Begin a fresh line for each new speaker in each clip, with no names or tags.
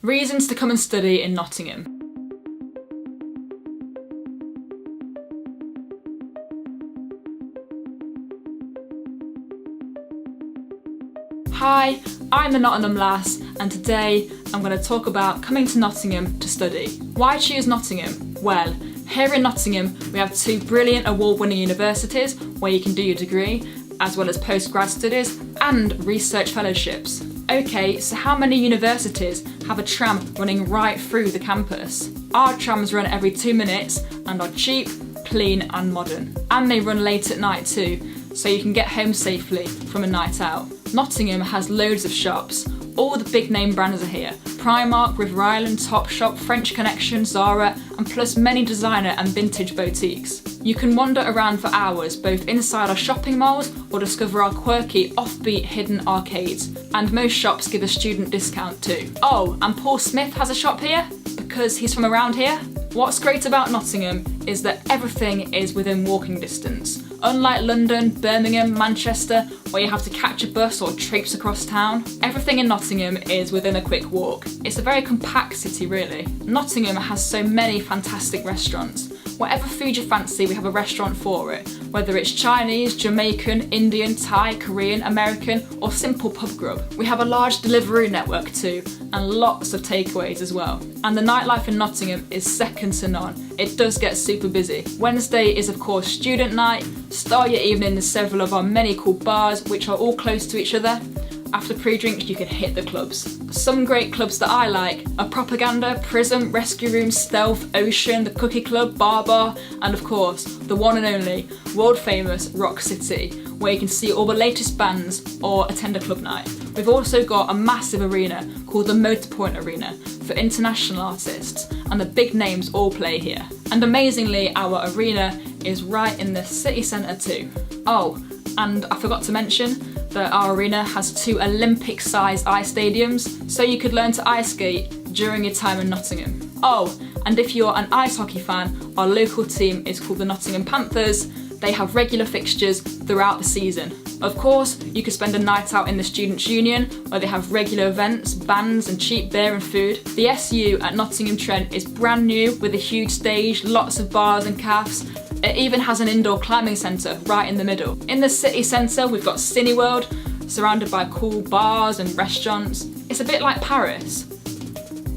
Reasons to come and study in Nottingham. Hi, I'm the Nottingham lass, and today I'm going to talk about coming to Nottingham to study. Why choose Nottingham? Well, here in Nottingham we have two brilliant award-winning universities where you can do your degree, as well as postgrad studies and research fellowships. Okay, so how many universities have a tram running right through the campus? Our trams run every 2 minutes and are cheap, clean and modern. And they run late at night too, so you can get home safely from a night out. Nottingham has loads of shops. All the big name brands are here. Primark, River Island, Topshop, French Connection, Zara, and plus many designer and vintage boutiques. You can wander around for hours, both inside our shopping malls or discover our quirky, offbeat, hidden arcades. And most shops give a student discount too. Oh, and Paul Smith has a shop here because he's from around here. What's great about Nottingham is that everything is within walking distance. Unlike London, Birmingham, Manchester, where you have to catch a bus or traipse across town, everything in Nottingham is within a quick walk. It's a very compact city, really. Nottingham has so many fantastic restaurants. Whatever food you fancy, we have a restaurant for it. Whether it's Chinese, Jamaican, Indian, Thai, Korean, American, or simple pub grub. We have a large delivery network too, and lots of takeaways as well. And the nightlife in Nottingham is second to none. It does get super busy. Wednesday is of course student night. Start your evening in several of our many cool bars, which are all close to each other. After pre-drinks, you can hit the clubs. Some great clubs that I like are Propaganda, Prism, Rescue Room, Stealth, Ocean, the Cookie Club, Bar, and of course, the one and only, world famous Rock City, where you can see all the latest bands or attend a club night. We've also got a massive arena called the Motorpoint Arena for international artists, and the big names all play here. And amazingly, our arena is right in the city centre too. Oh, and I forgot to mention that our arena has 2 Olympic-sized ice stadiums, so you could learn to ice skate during your time in Nottingham. Oh, and if you're an ice hockey fan, our local team is called the Nottingham Panthers. They have regular fixtures throughout the season. Of course, you could spend a night out in the Students' Union, where they have regular events, bands and cheap beer and food. The SU at Nottingham Trent is brand new with a huge stage, lots of bars and cafes. It even has an indoor climbing centre right in the middle. In the city centre, we've got Cineworld, surrounded by cool bars and restaurants. It's a bit like Paris,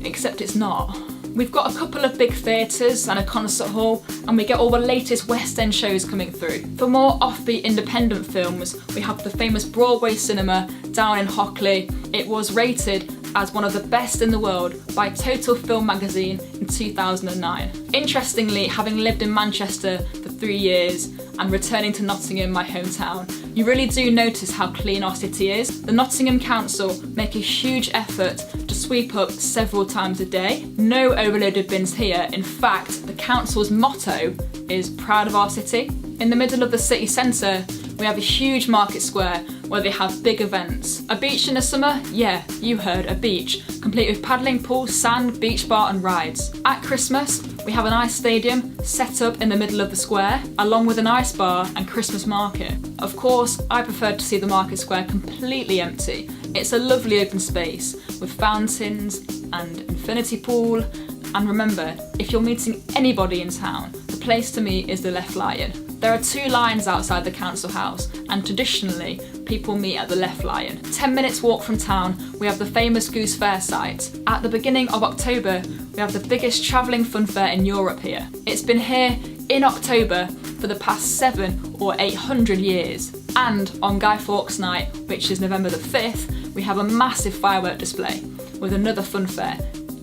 except it's not. We've got a couple of big theatres and a concert hall, and we get all the latest West End shows coming through. For more offbeat independent films, we have the famous Broadway cinema down in Hockley. It was rated as one of the best in the world by Total Film magazine in 2009. Interestingly, having lived in Manchester for 3 years and returning to Nottingham, my hometown, you really do notice how clean our city is. The Nottingham Council make a huge effort to sweep up several times a day. No overloaded bins here. In fact, the council's motto is proud of our city. In the middle of the city centre, we have a huge market square where they have big events. A beach in the summer? Yeah, you heard, a beach, complete with paddling pool, sand, beach bar and rides. At Christmas, we have an ice stadium set up in the middle of the square, along with an ice bar and Christmas market. Of course, I prefer to see the market square completely empty. It's a lovely open space with fountains and infinity pool. And remember, if you're meeting anybody in town, the place to meet is the Left Lion. There are 2 lions outside the council house, and traditionally, people meet at the Left Lion. 10 minutes walk from town, we have the famous Goose Fair site. At the beginning of October, we have the biggest travelling fun fair in Europe here. It's been here in October for the past 700 or 800 years. And on Guy Fawkes Night, which is November the 5th, we have a massive firework display with another fun fair.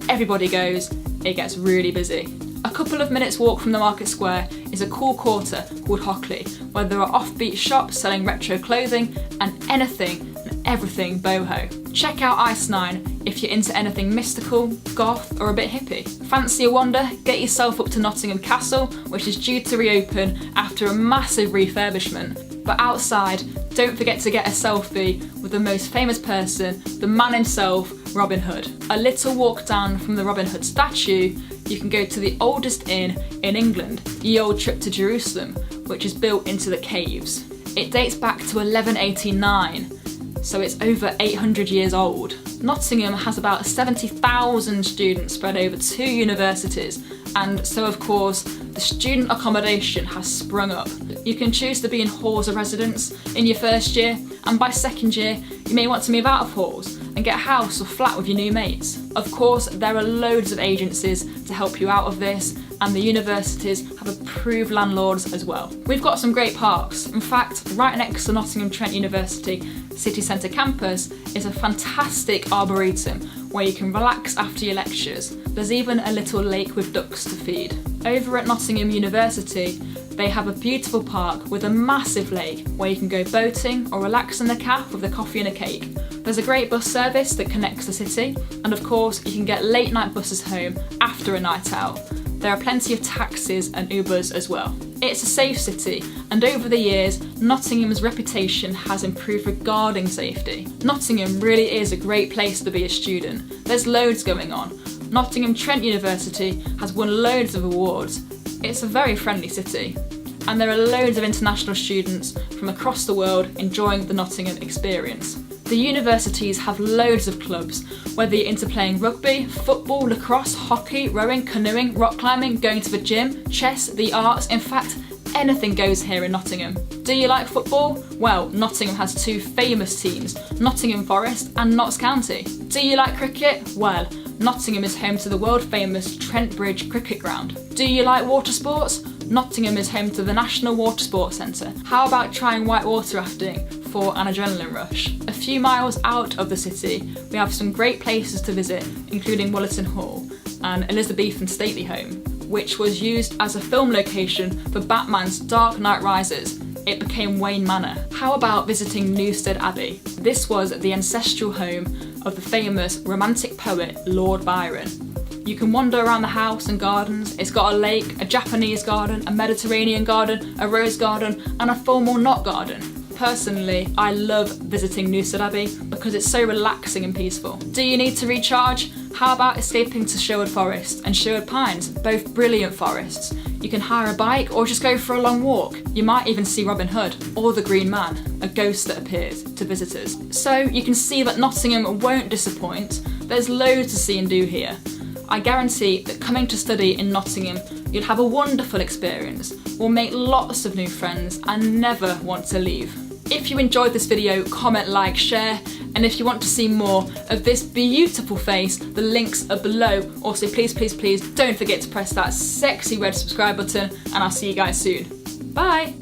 Everybody goes, it gets really busy. A couple of minutes walk from the market square is a cool quarter called Hockley, where there are offbeat shops selling retro clothing and anything and everything boho. Check out Ice 9 if you're into anything mystical, goth or a bit hippie. Fancy a wander? Get yourself up to Nottingham Castle, which is due to reopen after a massive refurbishment. But outside, don't forget to get a selfie with the most famous person, the man himself, Robin Hood. A little walk down from the Robin Hood statue, you can go to the oldest inn in England, Ye Old Trip to Jerusalem, which is built into the caves. It dates back to 1189, so it's over 800 years old. Nottingham has about 70,000 students spread over 2 universities, and so of course the student accommodation has sprung up. You can choose to be in halls of residence in your first year, and by second year you may want to move out of halls and get a house or flat with your new mates. Of course, there are loads of agencies to help you out of this, and the universities have approved landlords as well. We've got some great parks. In fact, right next to Nottingham Trent University City Centre campus is a fantastic arboretum where you can relax after your lectures. There's even a little lake with ducks to feed. Over at Nottingham University, they have a beautiful park with a massive lake where you can go boating or relax in the cafe with a coffee and a cake. There's a great bus service that connects the city, and of course you can get late night buses home after a night out. There are plenty of taxis and Ubers as well. It's a safe city, and over the years, Nottingham's reputation has improved regarding safety. Nottingham really is a great place to be a student. There's loads going on. Nottingham Trent University has won loads of awards. It's a very friendly city, and there are loads of international students from across the world enjoying the Nottingham experience. The universities have loads of clubs, whether you're into playing rugby, football, lacrosse, hockey, rowing, canoeing, rock climbing, going to the gym, chess, the arts, in fact, anything goes here in Nottingham. Do you like football? Well, Nottingham has 2 famous teams, Nottingham Forest and Notts County. Do you like cricket? Well, Nottingham is home to the world famous Trent Bridge cricket ground. Do you like water sports? Nottingham is home to the National Water Sports Centre. How about trying whitewater rafting for an adrenaline rush? A few miles out of the city, we have some great places to visit, including Woolerton Hall and Elizabethan stately home, which was used as a film location for Batman's Dark Knight Rises. It became Wayne Manor. How about visiting Newstead Abbey? This was the ancestral home of the famous romantic poet Lord Byron. You can wander around the house and gardens. It's got a lake, a Japanese garden, a Mediterranean garden, a rose garden, and a formal knot garden. Personally, I love visiting Newstead Abbey because it's so relaxing and peaceful. Do you need to recharge? How about escaping to Sherwood Forest and Sherwood Pines, both brilliant forests? You can hire a bike or just go for a long walk. You might even see Robin Hood or the Green Man, a ghost that appears to visitors. So you can see that Nottingham won't disappoint. There's loads to see and do here. I guarantee that coming to study in Nottingham, you'll have a wonderful experience, will make lots of new friends and never want to leave. If you enjoyed this video, comment, like, share, and if you want to see more of this beautiful face, the links are below. Also, please don't forget to press that sexy red subscribe button, and I'll see you guys soon. Bye!